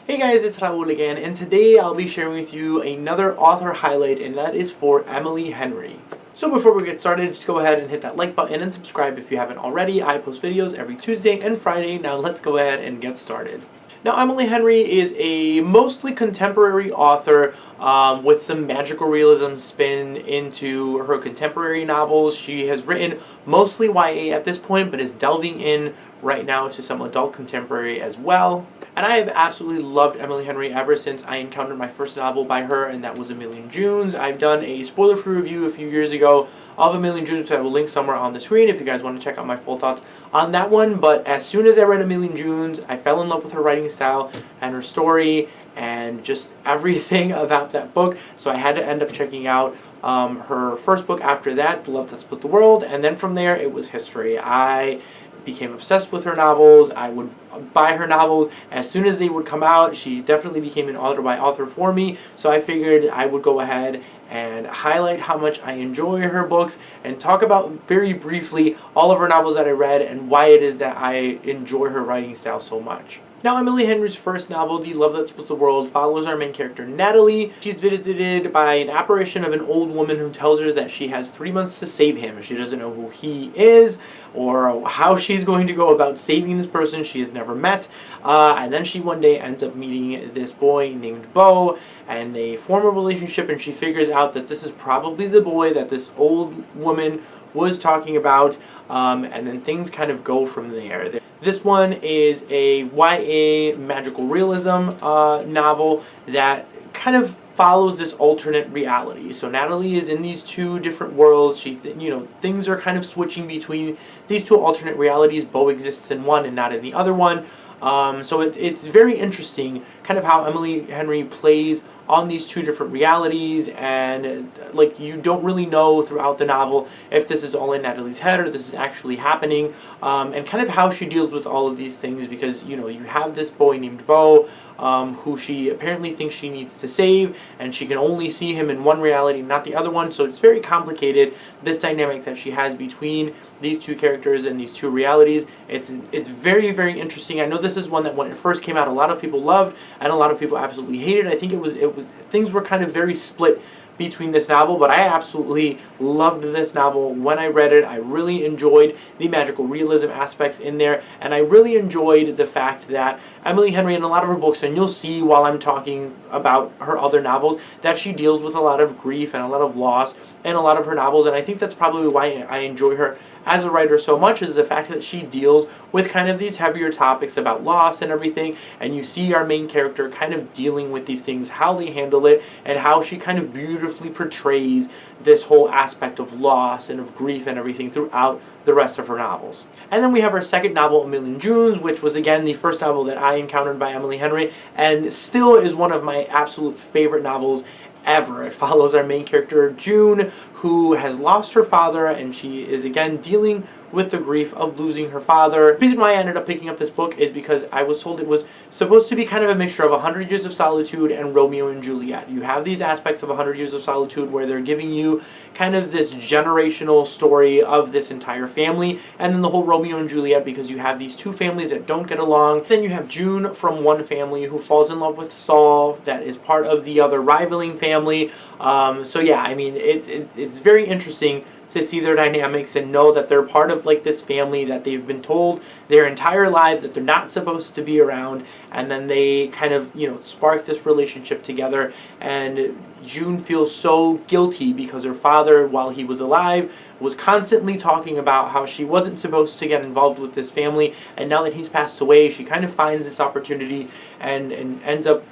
Hey guys, it's Raul again, and today I'll be sharing with you another author highlight, and that is for Emily Henry. So before we get started, just go ahead and hit that like button and subscribe if you haven't already. I post videos every Tuesday and Friday. Now let's go ahead and get started. Now, Emily Henry is a mostly contemporary author with some magical realism spin into her contemporary novels. She has written mostly YA at this point, but is delving in right now to some adult contemporary as well. And I have absolutely loved Emily Henry ever since I encountered my first novel by her, and that was Amelia Jones. I've done a spoiler-free review a few years ago of Amelia Jones, which I will link somewhere on the screen if you guys want to check out my full thoughts on that one. But as soon as I read Amelia Jones, I fell in love with her writing style and her story and just everything about that book. So I had to end up checking out her first book after that, The Love That Split the World, and then from there it was history. I became obsessed with her novels. I would buy her novels as soon as they would come out. She definitely became an author by author for me, so I figured I would go ahead and highlight how much I enjoy her books and talk about very briefly all of her novels that I read and why it is that I enjoy her writing style so much. Now, Emily Henry's first novel, The Love That Split the World, follows our main character, Natalie. She's visited by an apparition of an old woman who tells her that she has 3 months to save him. She doesn't know who he is or how she's going to go about saving this person she has never met. And then she one day ends up meeting this boy named Beau, and they form a relationship, and she figures out that this is probably the boy that this old woman was talking about, and then things kind of go from there. This one is a YA magical realism novel that kind of follows this alternate reality. So Natalie is in these two different worlds. Things are kind of switching between these two alternate realities. Beau exists in one and not in the other one. So it's very interesting kind of how Emily Henry plays on these two different realities, and you don't really know throughout the novel if this is all in Natalie's head or this is actually happening, and kind of how she deals with all of these things, because you have this boy named Beau, who she apparently thinks she needs to save, and she can only see him in one reality, not the other one. So it's very complicated, this dynamic that she has between these two characters and these two realities. It's very, very interesting. I know this is one that when it first came out, a lot of people loved and a lot of people absolutely hated. I think it was things were kind of very split between this novel, but I absolutely loved this novel when I read it. I really enjoyed the magical realism aspects in there, and I really enjoyed the fact that Emily Henry, in a lot of her books, and you'll see while I'm talking about her other novels, that she deals with a lot of grief and a lot of loss in a lot of her novels, and I think that's probably why I enjoy her as a writer so much, is the fact that she deals with kind of these heavier topics about loss and everything, and you see our main character kind of dealing with these things, how they handle it, and how she kind of beautifully portrays this whole aspect of loss and of grief and everything throughout the rest of her novels. And then we have our second novel, Amelia Jones, which was again the first novel that I encountered by Emily Henry, and still is one of my absolute favorite novels ever. It follows our main character, June, who has lost her father, and she is again dealing with the grief of losing her father. The reason why I ended up picking up this book is because I was told it was supposed to be kind of a mixture of 100 Years of Solitude and Romeo and Juliet. You have these aspects of 100 Years of Solitude where they're giving you kind of this generational story of this entire family, and then the whole Romeo and Juliet, because you have these two families that don't get along. Then you have June from one family who falls in love with Saul, that is part of the other rivaling family. So yeah, I mean, it's very interesting to see their dynamics and know that they're part of this family that they've been told their entire lives that they're not supposed to be around, and then they kind of spark this relationship together, and June feels so guilty because her father, while he was alive, was constantly talking about how she wasn't supposed to get involved with this family, and now that he's passed away, she kind of finds this opportunity and ends up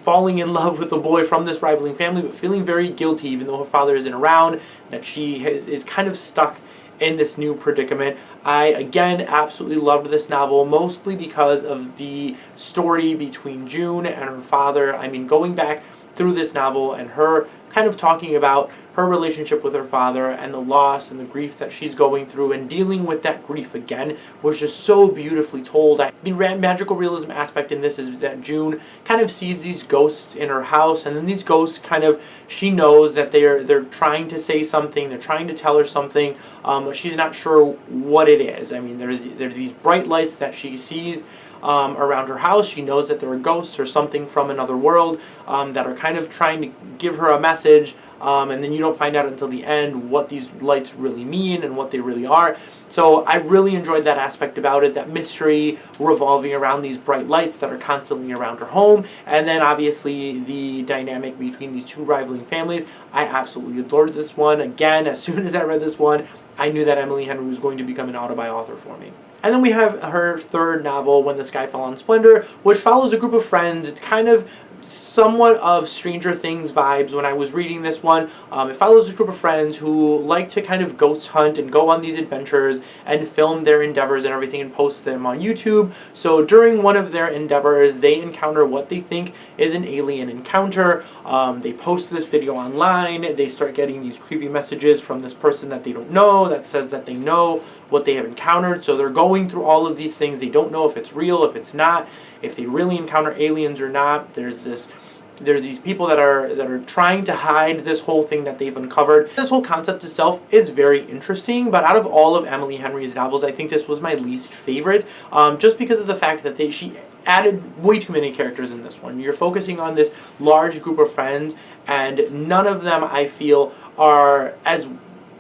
falling in love with a boy from this rivaling family, but feeling very guilty even though her father isn't around, that she is kind of stuck in this new predicament. I, again, absolutely loved this novel, mostly because of the story between June and her father. I mean, going back through this novel and her kind of talking about her relationship with her father and the loss and the grief that she's going through and dealing with that grief again was just so beautifully told. The magical realism aspect in this is that June kind of sees these ghosts in her house, and then these ghosts kind of, she knows that they're trying to say something, they're trying to tell her something, but she's not sure what it is. I mean, there are these bright lights that she sees around her house. She knows that there are ghosts or something from another world that are kind of trying to give her a message. And then you don't find out until the end what these lights really mean and what they really are. So I really enjoyed that aspect about it, that mystery revolving around these bright lights that are constantly around her home. And then obviously the dynamic between these two rivaling families. I absolutely adored this one. Again, as soon as I read this one, I knew that Emily Henry was going to become an autobiography author for me. And then we have her third novel, When the Sky Fell on Splendor, which follows a group of friends. It's kind of somewhat of Stranger Things vibes when I was reading this one. It follows a group of friends who like to kind of ghost hunt and go on these adventures and film their endeavors and everything and post them on YouTube. So during one of their endeavors, they encounter what they think is an alien encounter. They post this video online. They start getting these creepy messages from this person that they don't know that says that they know what they have encountered. So they're going through all of these things. They don't know if it's real, if it's not, if they really encounter aliens or not. There's these people that are trying to hide this whole thing that they've uncovered. This whole concept itself is very interesting, but out of all of Emily Henry's novels, I think this was my least favorite, just because of the fact that she added way too many characters in this one. You're focusing on this large group of friends, and none of them, I feel, are as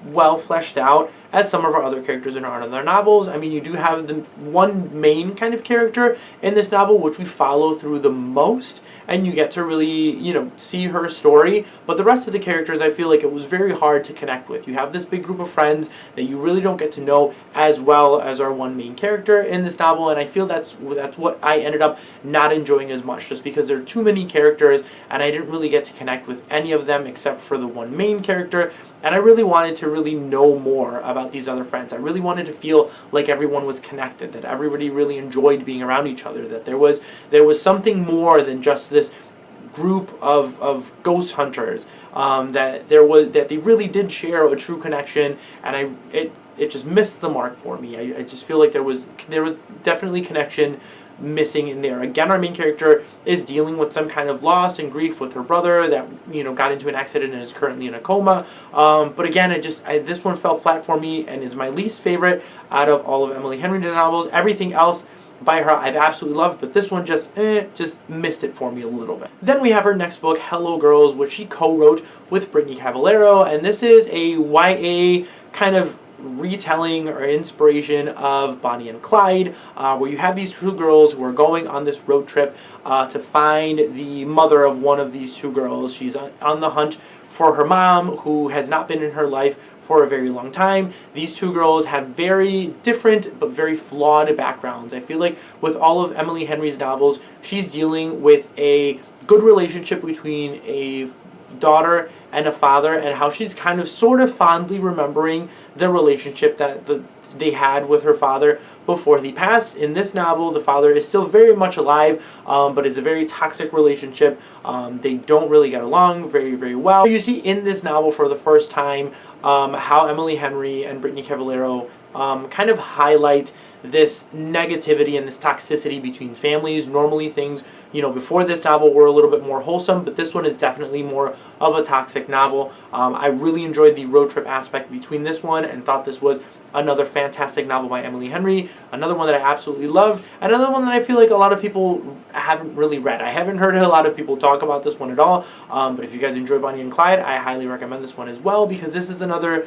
well fleshed out as some of our other characters in our other novels. I mean, you do have the one main kind of character in this novel, which we follow through the most, and you get to really, see her story. But the rest of the characters, I feel like it was very hard to connect with. You have this big group of friends that you really don't get to know as well as our one main character in this novel, and I feel that's what I ended up not enjoying as much, just because there are too many characters, and I didn't really get to connect with any of them except for the one main character. And I really wanted to really know more about these other friends. I really wanted to feel like everyone was connected, that everybody really enjoyed being around each other, that there was something more than just this group of ghost hunters, that they really did share a true connection, and it just missed the mark for me. I just feel like there was definitely connection missing in there. Again, our main character is dealing with some kind of loss and grief with her brother that got into an accident and is currently in a coma. But again, this one fell flat for me and is my least favorite out of all of Emily Henry's novels. Everything else by her I've absolutely loved, but this one just missed it for me a little bit. Then we have her next book, Hello Girls, which she co-wrote with Brittany Cavallaro, and this is a YA kind of retelling or inspiration of Bonnie and Clyde, where you have these two girls who are going on this road trip to find the mother of one of these two girls. She's on the hunt for her mom, who has not been in her life for a very long time. These two girls have very different but very flawed backgrounds. I feel like with all of Emily Henry's novels, she's dealing with a good relationship between a daughter and a father, and how she's kind of sort of fondly remembering the relationship that they had with her father before he passed. In this novel, the father is still very much alive, but it's a very toxic relationship. They don't really get along very, very well. You see in this novel for the first time how Emily Henry and Brittany Cavallaro kind of highlight this negativity and this toxicity between families. Normally things, before this novel were a little bit more wholesome, but this one is definitely more of a toxic novel. I really enjoyed the road trip aspect between this one and thought this was another fantastic novel by Emily Henry, another one that I absolutely love, another one that I feel like a lot of people haven't really read. I haven't heard a lot of people talk about this one at all, but if you guys enjoy Bonnie and Clyde, I highly recommend this one as well, because this is another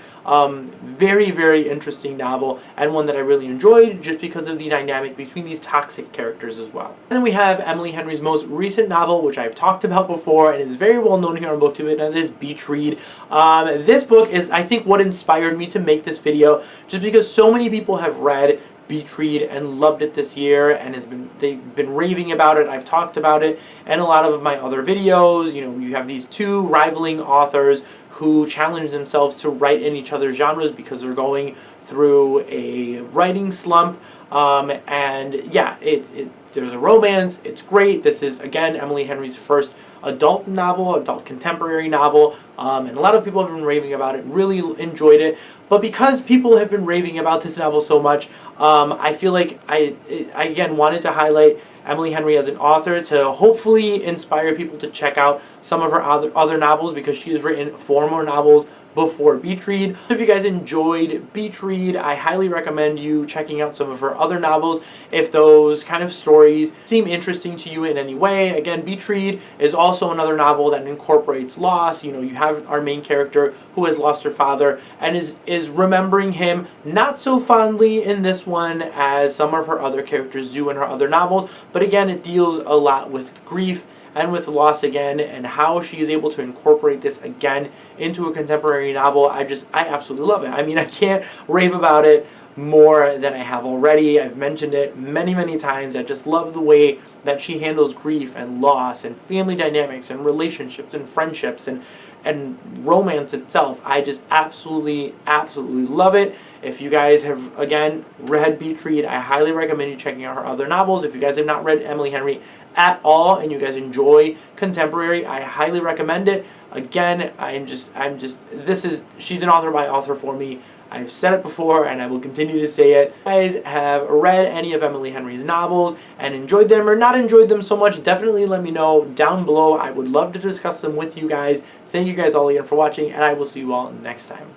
very, very interesting novel, and one that I really enjoyed just because of the dynamic between these toxic characters as well. And then we have Emily Henry's most recent novel, which I've talked about before and is very well known here on BookTube, and that is Beatride. This book is, I think, what inspired me to make this video, just because so many people have read Beatride and loved it this year, and they've been raving about it. I've talked about it in a lot of my other videos. You have these two rivaling authors who challenge themselves to write in each other's genres because they're going through a writing slump. And yeah, there's a romance. It's great. This is, again, Emily Henry's first adult novel, adult contemporary novel, and a lot of people have been raving about it, really enjoyed it. But because people have been raving about this novel so much, I feel like I again wanted to highlight Emily Henry as an author to hopefully inspire people to check out some of her other novels, because she has written 4 more novels before Beatride. So if you guys enjoyed Beatride, I highly recommend you checking out some of her other novels if those kind of stories seem interesting to you in any way. Again, Beatride is also another novel that incorporates loss. You know, you have our main character who has lost her father and is remembering him not so fondly in this one as some of her other characters do in her other novels, but again, it deals a lot with grief and with loss again, and how she is able to incorporate this again into a contemporary novel. I absolutely love it. I mean, I can't rave about it more than I have already. I've mentioned it many, many times. I just love the way that she handles grief and loss and family dynamics and relationships and friendships and romance itself. I just absolutely, absolutely love it. If you guys have, again, read Beatride, I highly recommend you checking out her other novels. If you guys have not read Emily Henry at all and you guys enjoy contemporary, I highly recommend it. Again, she's an author by author for me. I've said it before and I will continue to say it. If you guys have read any of Emily Henry's novels and enjoyed them or not enjoyed them so much, definitely let me know down below. I would love to discuss them with you guys. Thank you guys all again for watching, and I will see you all next time.